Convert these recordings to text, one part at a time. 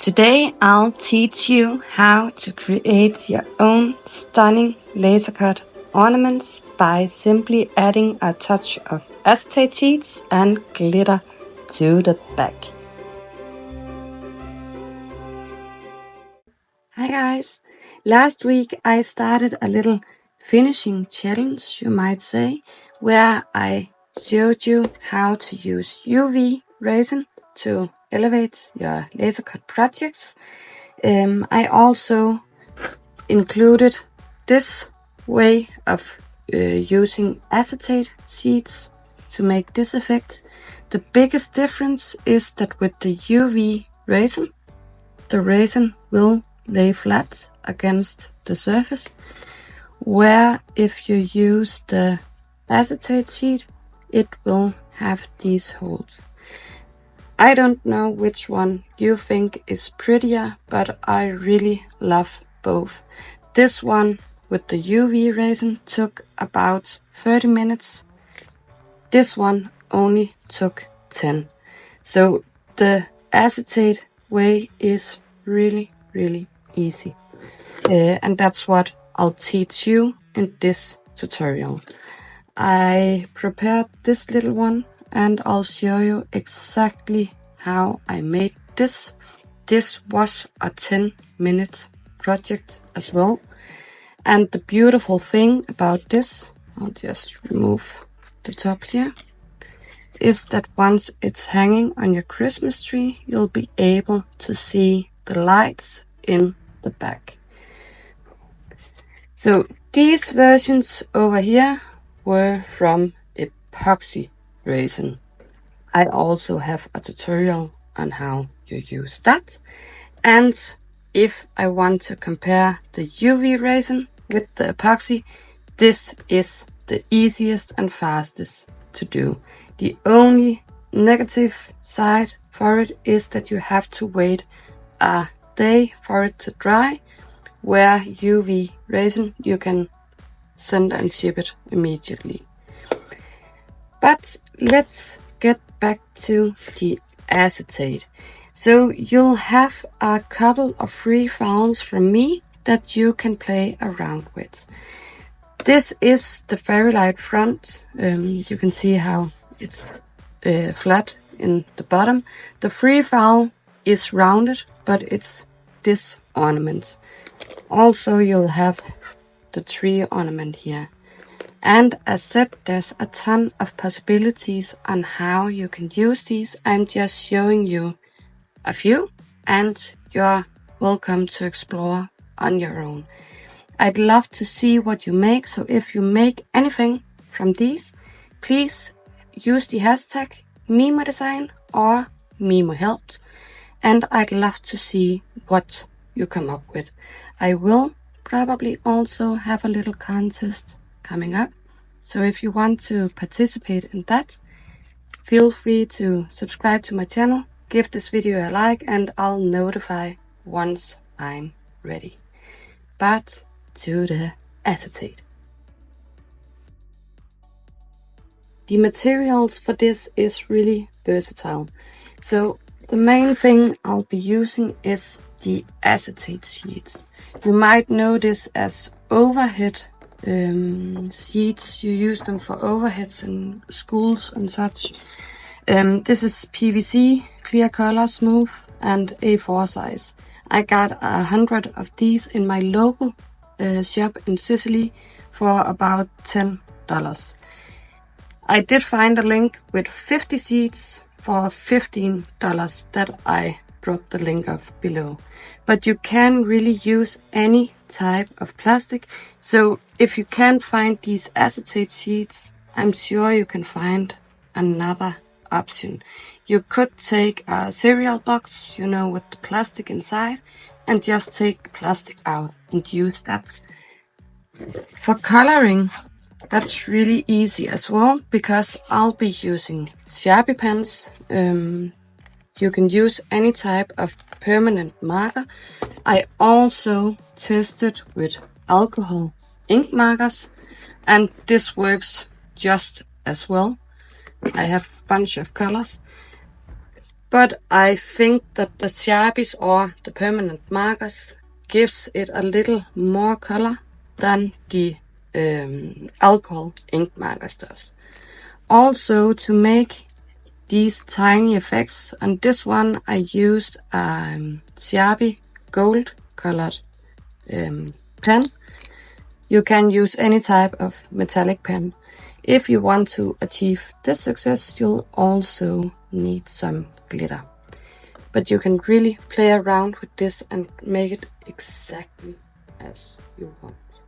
Today I'll teach you how to create your own stunning laser cut ornaments by simply adding a touch of acetate sheets and glitter to the back. Hi guys! Last week I started a little finishing challenge, you might say, where I showed you how to use UV resin to elevate your laser cut projects. I also included this way of using acetate sheets to make this effect. The biggest difference is that with the UV resin, the resin will lay flat against the surface, where if you use the acetate sheet, it will have these holes. I don't know which one you think is prettier, but I really love both. This one with the UV resin took about 30 minutes. This one only took 10. So the acetate way is really easy. And that's what I'll teach you in this tutorial. I prepared this little one and I'll show you exactly how I made this. This was a 10-minute project as well. And the beautiful thing about this, I'll just remove the top here, is that once it's hanging on your Christmas tree, you'll be able to see the lights in the back. So these versions over here were from epoxy resin. I also have a tutorial on how you use that. And if I want to compare the UV resin with the epoxy, this is the easiest and fastest to do. The only negative side for it is that you have to wait a day for it to dry, where UV resin you can send and ship it immediately. But let's get back to the acetate. So you'll have a couple of free files from me that you can play around with. This is the very light front. You can see how it's flat in the bottom. The free file is rounded, but it's this ornament. Also you'll have the tree ornament here. And as said, there's a ton of possibilities on how you can use these. I'm just showing you a few, and you're welcome to explore on your own. I'd love to see what you make, so if you make anything from these, please use the hashtag MiMo design or MiMo helped, and I'd love to see what you come up with. I will probably also have a little contest coming up. So if you want to participate in that, feel free to subscribe to my channel, give this video a like, and I'll notify once I'm ready. But to the acetate. The materials for this is really versatile. So the main thing I'll be using is the acetate sheets. You might know this as overhead sheets. You use them for overheads in schools and such. This is PVC, clear color, smooth, and A4 size. I got 100 of these in my local shop in Sicily for about $10. I did find a link with 50 sheets for $15 that I dropped the link of below. But you can really use any type of plastic. So if you can't find these acetate sheets, I'm sure you can find another option. You could take a cereal box, you know, with the plastic inside, and just take the plastic out and use that. For coloring, that's really easy as well, because I'll be using Sharpie pens. You can use any type of permanent marker. I also tested with alcohol ink markers, and this works just as well. I have a bunch of colors. but I think that the Sharpies or the permanent markers gives it a little more color than the alcohol ink markers does. Also, to make these tiny effects, on this one I used a Sharpie gold colored pen. You can use any type of metallic pen. If you want to achieve this success, you'll also need some glitter. But you can really play around with this and make it exactly as you want.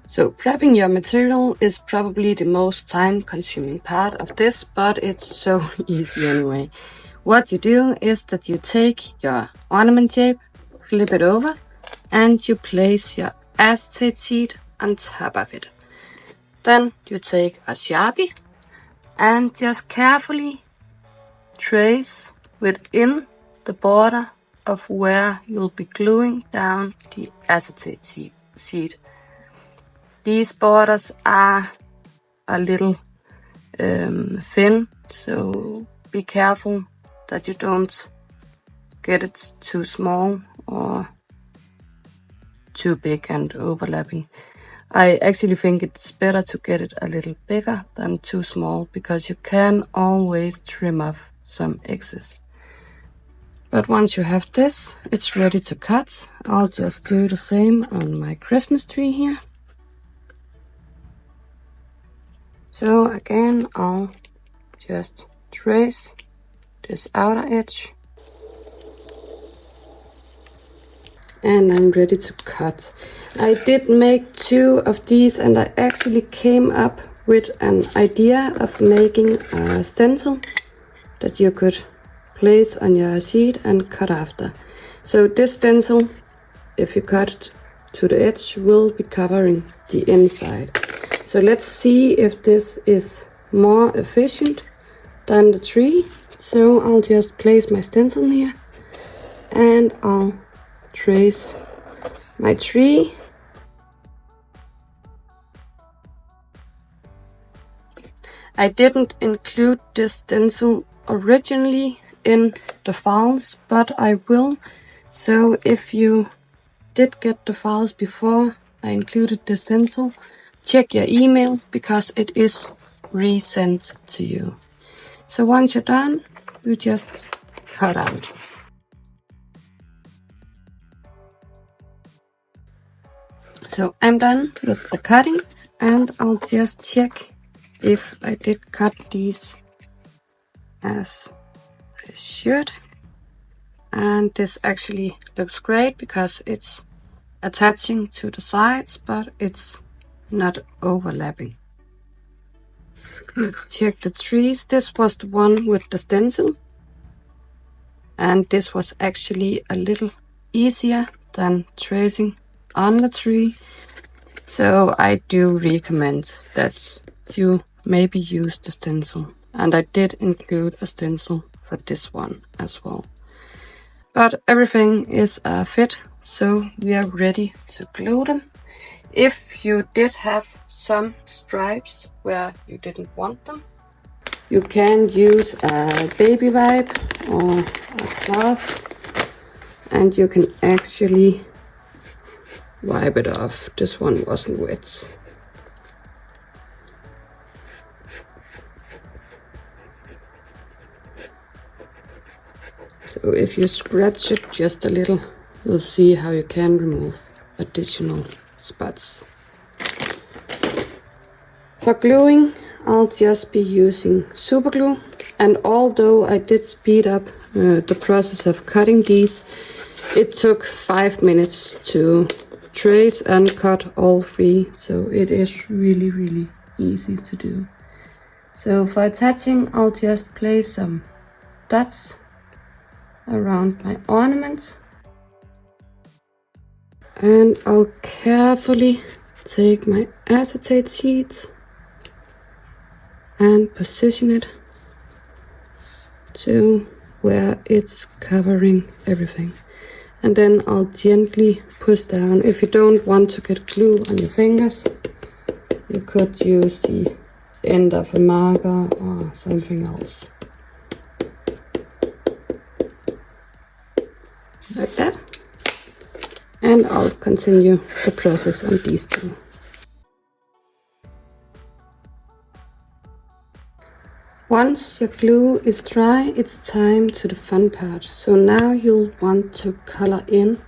So prepping your material is probably the most time-consuming part of this, but it's so easy anyway. What you do is that you take your ornament shape, flip it over, and you place your acetate sheet on top of it. Then you take a Sharpie and just carefully trace within the border of where you'll be gluing down the acetate sheet. These borders are a little thin, so be careful that you don't get it too small or too big and overlapping. I actually think it's better to get it a little bigger than too small, because you can always trim off some excess. But once you have this, it's ready to cut. I'll just do the same on my Christmas tree here. So again, I'll just trace this outer edge. And I'm ready to cut. I did make 2 of these, and I actually came up with an idea of making a stencil that you could place on your sheet and cut after. So this stencil, if you cut it to the edge, will be covering the inside. So let's see if this is more efficient than the tree. So I'll just place my stencil here and I'll trace my tree. I didn't include this stencil originally in the files, but I will. So if you did get the files before I included the stencil, check your email, because it is resent to you. So once you're done, you just cut out. So I'm done with the cutting, and I'll just check if I did cut these as I should. And this actually looks great because it's attaching to the sides, but it's not overlapping. Let's check the trees. This was the one with the stencil, and this was actually a little easier than tracing on the tree. So I do recommend that you maybe use the stencil, and I did include a stencil for this one as well. But everything is a fit, so we are ready to glue them. If you did have some stripes where you didn't want them, you can use a baby wipe or a cloth, and you can actually wipe it off. This one wasn't wet. So if you scratch it just a little, you'll see how you can remove additional spots. For gluing, I'll just be using super glue, and although I did speed up the process of cutting these, it took 5 minutes to trace and cut all 3, so it is really easy to do. So for attaching, I'll just place some dots around my ornaments, and I'll carefully take my acetate sheet and position it to where it's covering everything. And then I'll gently push down. If you don't want to get glue on your fingers, you could use the end of a marker or something else. Like that. And I'll continue the process on these two. Once your glue is dry, it's time to the fun part. So now you'll want to color in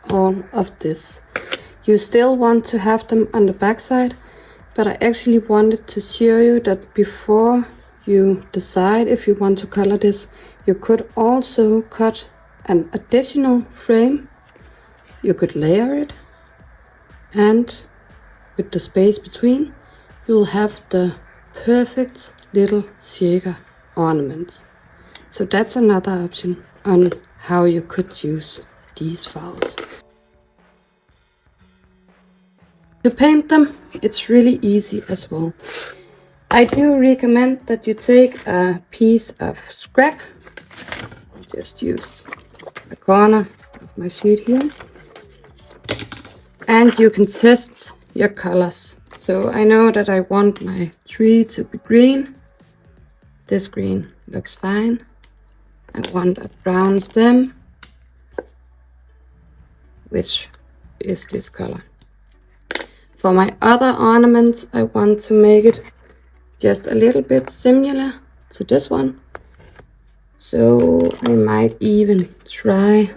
all of this. You still want to have them on the back side, but I actually wanted to show you that before you decide if you want to color this, you could also cut an additional frame. You could layer it, and with the space between, you'll have the perfect little shaker ornaments. So that's another option on how you could use these files. To paint them, it's really easy as well. I do recommend that you take a piece of scrap. Just use a corner of my sheet here. And you can test your colors. So I know that I want my tree to be green. This green looks fine. I want a brown stem, which is this color. For my other ornaments, I want to make it just a little bit similar to this one. So I might even try,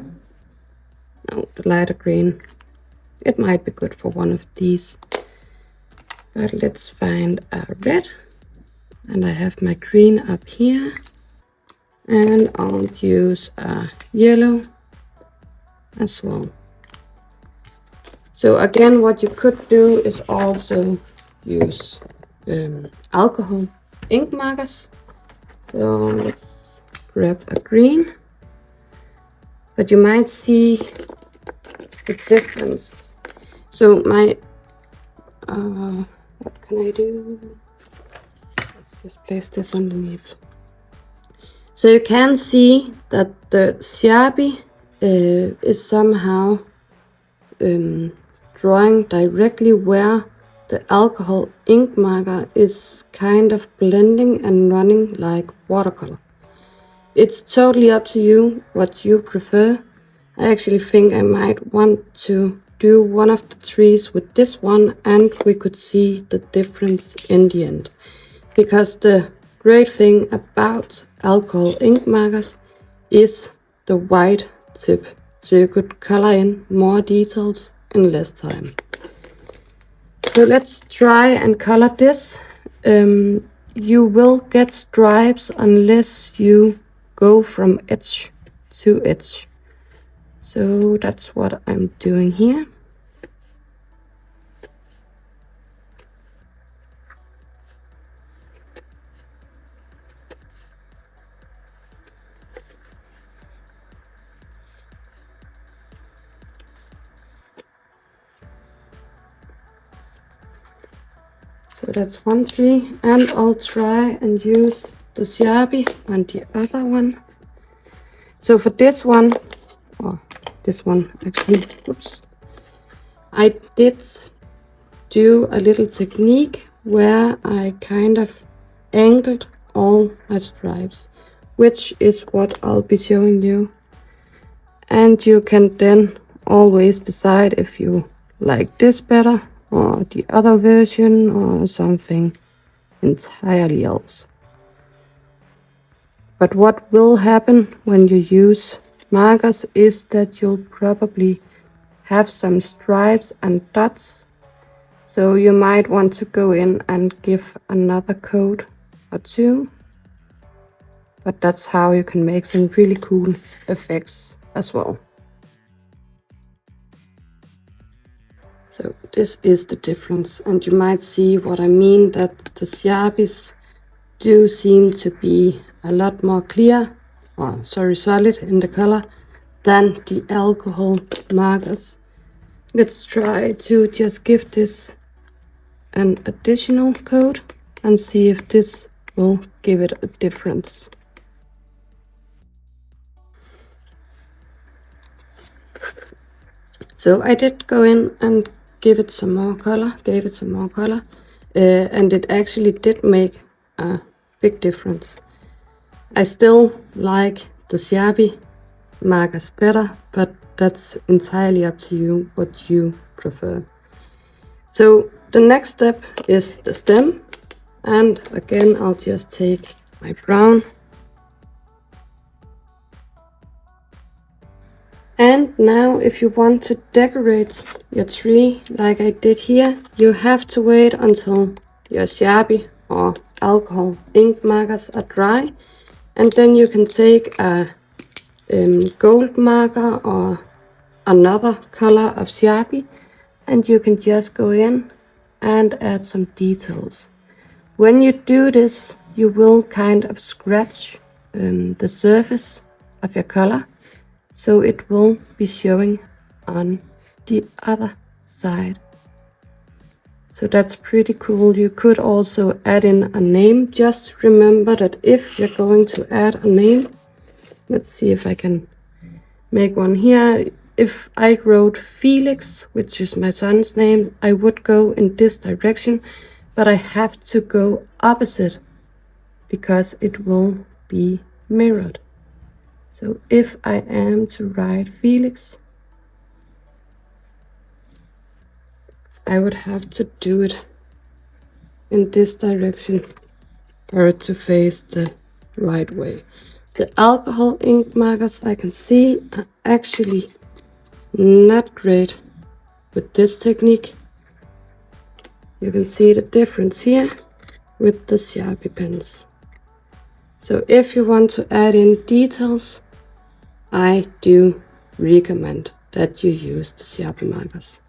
the lighter green. It might be good for one of these. But let's find a red. And I have my green up here. And I'll use a yellow as well. So again, what you could do is also use alcohol ink markers. So let's grab a green. But you might see the difference. So my, what can I do? Let's just place this underneath. So you can see that the Sharpie is somehow drawing directly where the alcohol ink marker is kind of blending and running like watercolor. It's totally up to you what you prefer. I actually think I might want to do one of the trees with this one, and we could see the difference in the end. Because the great thing about alcohol ink markers is the white tip. So you could color in more details in less time. So let's try and color this. You will get stripes unless you go from edge to edge. So that's what I'm doing here. So that's one tree, and I'll try and use the Sharpie on the other one. So for this one, or this one actually, oops, I did do a little technique where I kind of angled all my stripes, which is what I'll be showing you. And you can then always decide if you like this better or the other version or something entirely else. But what will happen when you use markers is that you'll probably have some stripes and dots. So you might want to go in and give another coat or two. But that's how you can make some really cool effects as well. So this is the difference, and you might see what I mean, that the Sharpies do seem to be a lot more clear, or solid in the color than the alcohol markers. Let's try to just give this an additional coat and see if this will give it a difference. So I did go in and gave it some more color, and it actually did make a big difference. I still like the Sharpie markers better, but that's entirely up to you what you prefer. So the next step is the stem, and again I'll just take my brown. And now if you want to decorate your tree like I did here, you have to wait until your Sharpie or alcohol ink markers are dry, and then you can take a gold marker or another color of Sharpie, and you can just go in and add some details. When you do this, you will kind of scratch the surface of your color, so it will be showing on the other side. So that's pretty cool. You could also add in a name. Just remember that if you're going to add a name, let's see if I can make one here. If I wrote Felix, which is my son's name, I would go in this direction, but I have to go opposite because it will be mirrored. So if I am to write Felix, I would have to do it in this direction for it to face the right way. The alcohol ink markers I can see are actually not great with this technique. You can see the difference here with the Sharpie pens. So if you want to add in details, I do recommend that you use the Sharpie markers.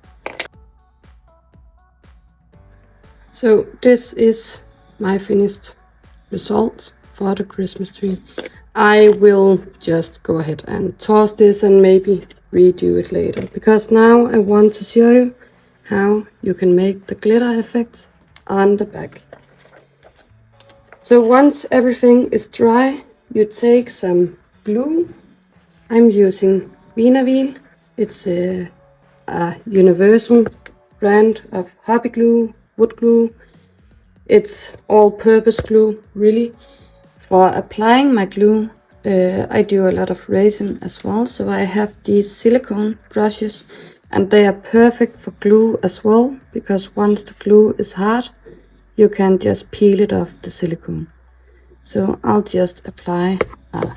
So this is my finished result for the Christmas tree. I will just go ahead and toss this and maybe redo it later, because now I want to show you how you can make the glitter effects on the back. So once everything is dry, you take some glue. I'm using Wienerwil. It's a universal brand of hobby glue, wood glue. It's all-purpose glue, really. For applying my glue, I do a lot of resin as well, so I have these silicone brushes, and they are perfect for glue as well, because once the glue is hard, you can just peel it off the silicone. So I'll just apply a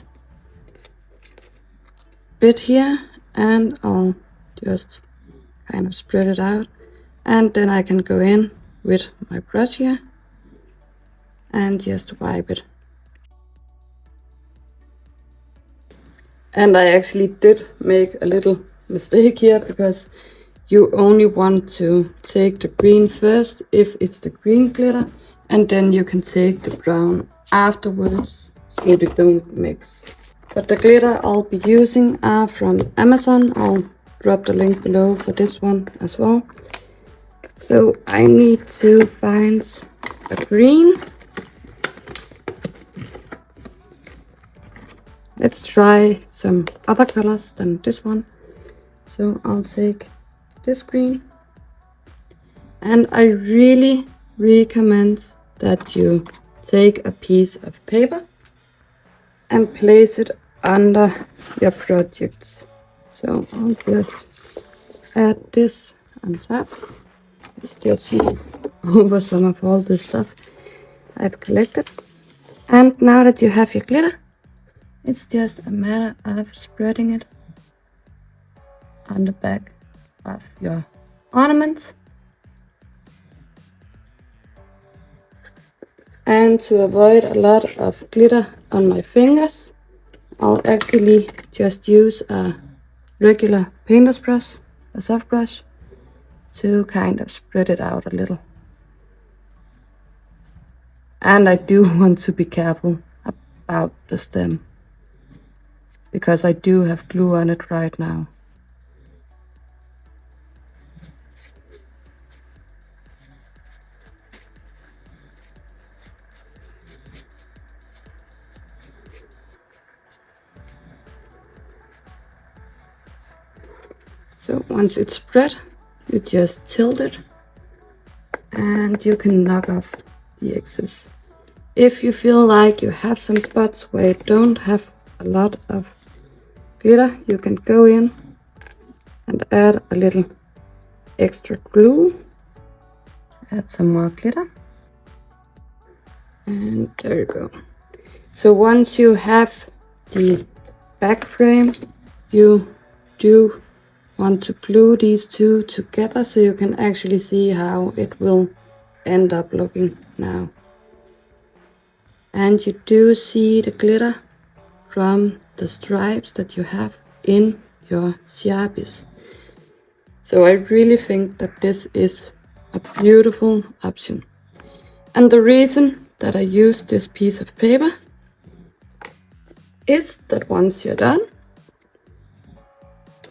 bit here, and I'll just kind of spread it out, and then I can go in with my brush here and just wipe it. And I actually did make a little mistake here, because you only want to take the green first if it's the green glitter, and then you can take the brown afterwards so they don't mix. But the glitter I'll be using are from Amazon. I'll drop the link below for this one as well. So I need to find a green. Let's try some other colors than this one. So I'll take this green. And I really recommend that you take a piece of paper and place it under your projects. So I'll just add this on top. Let's just move over some of all this stuff I've collected. And now that you have your glitter, it's just a matter of spreading it on the back of your ornaments. And to avoid a lot of glitter on my fingers, I'll actually just use a regular painter's brush, a soft brush, to kind of spread it out a little. And I do want to be careful about the stem, because I do have glue on it right now. So once it's spread, you just tilt it and you can knock off the excess. If you feel like you have some spots where you don't have a lot of glitter, you can go in and add a little extra glue. Add some more glitter. And there you go. So once you have the back frame, you do want to glue these two together so you can actually see how it will end up looking now. And you do see the glitter from the stripes that you have in your Sharpies. So I really think that this is a beautiful option. And the reason that I use this piece of paper is that once you're done,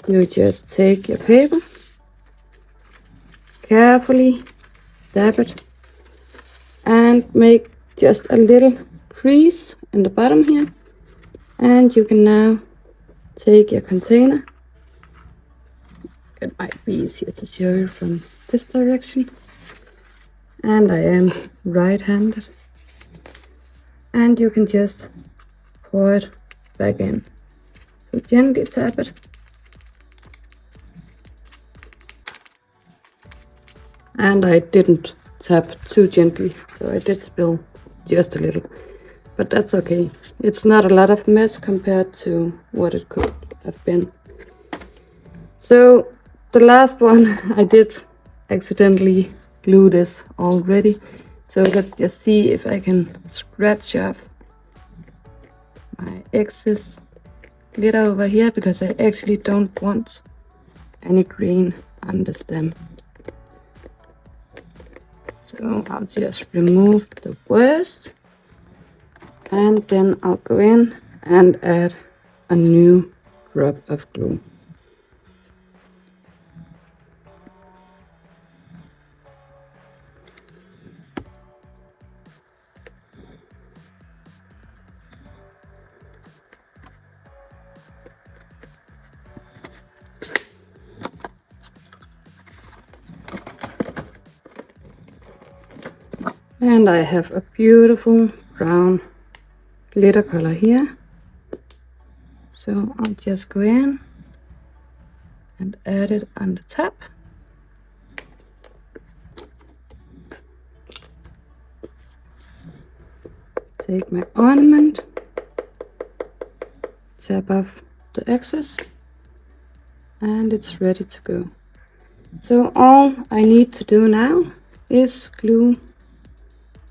you just take your paper, carefully dab it, and make just a little crease in the bottom here. And you can now take your container. It might be easier to show you from this direction. And I am right-handed. And you can just pour it back in. So gently tap it. And I didn't tap too gently, so I did spill just a little. But that's okay. It's not a lot of mess compared to what it could have been. So the last one, I did accidentally glue this already. So let's just see if I can scratch off my excess glitter over here, because I actually don't want any green on the stem. So I'll just remove the worst, and then I'll go in and add a new drop of glue. And I have a beautiful brown glitter color here. So I'll just go in and add it on the top. Take my ornament, tap off the excess, and it's ready to go. So all I need to do now is glue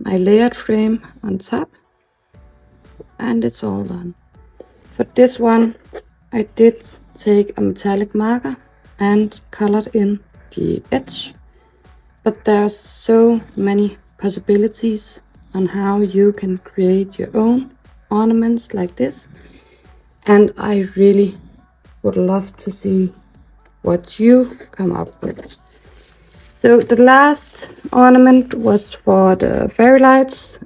my layered frame on top, and it's all done. For this one, I did take a metallic marker and colored in the edge, but there's so many possibilities on how you can create your own ornaments like this, and I really would love to see what you come up with. So the last ornament was for the fairy lights.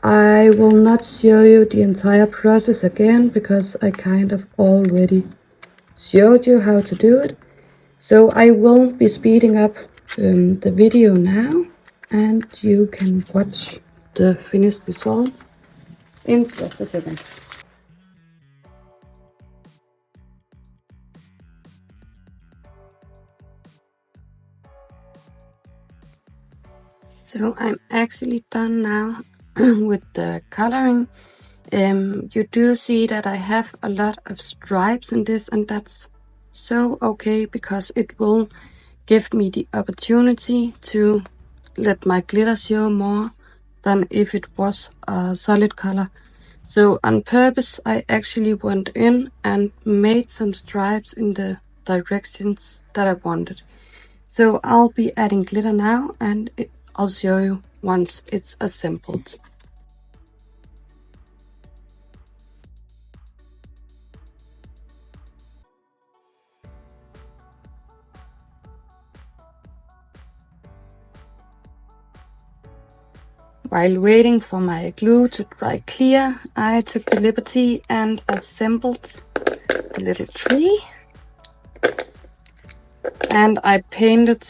I will not show you the entire process again, because I kind of already showed you how to do it. So I will be speeding up the video now, and you can watch the finished result in just a second. So I'm actually done now with the coloring. You do see that I have a lot of stripes in this, and that's so okay, because it will give me the opportunity to let my glitter show more than if it was a solid color. So on purpose, I actually went in and made some stripes in the directions that I wanted. So I'll be adding glitter now, and I'll show you once it's assembled. While waiting for my glue to dry clear, I took the liberty and assembled the little tree. And I painted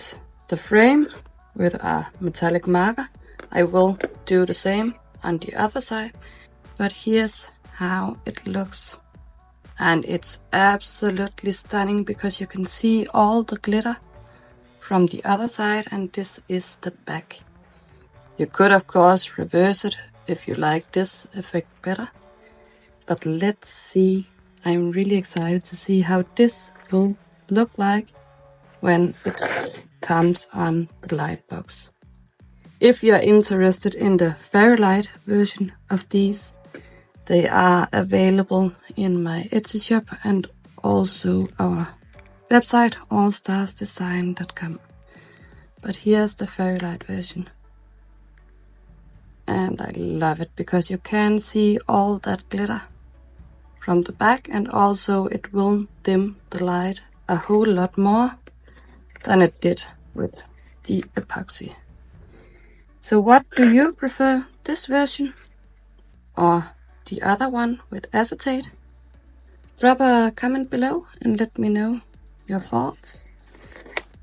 the frame with a metallic marker. I will do the same on the other side, but here's how it looks. And it's absolutely stunning because you can see all the glitter from the other side, and this is the back. You could of course reverse it if you like this effect better, but let's see. I'm really excited to see how this will look like when it comes on the light box. If you're interested in the fairy light version of these, they are available in my Etsy shop and also our website allstarsdesign.com. But here's the fairy light version. And I love it because you can see all that glitter from the back, and also it will dim the light a whole lot more than it did with the epoxy. So what do you prefer, this version or the other one with acetate? Drop a comment below and let me know your thoughts.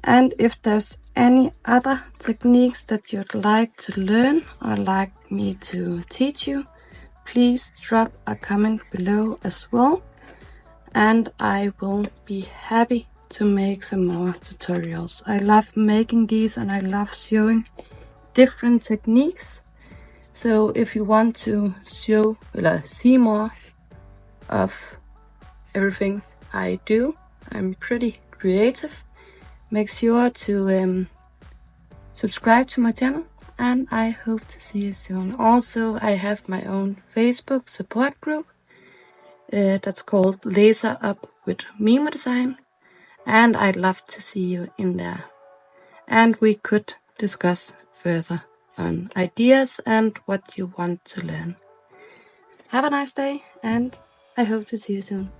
And if there's any other techniques that you'd like to learn or like me to teach you, please drop a comment below as well, and I will be happy to make some more tutorials. I love making these and I love showing different techniques. So if you want to see more of everything I do, I'm pretty creative, make sure to subscribe to my channel, and I hope to see you soon. Also, I have my own Facebook support group that's called Laser Up with MiMo Design, and I'd love to see you in there. And we could discuss further on ideas and what you want to learn. Have a nice day, and I hope to see you soon.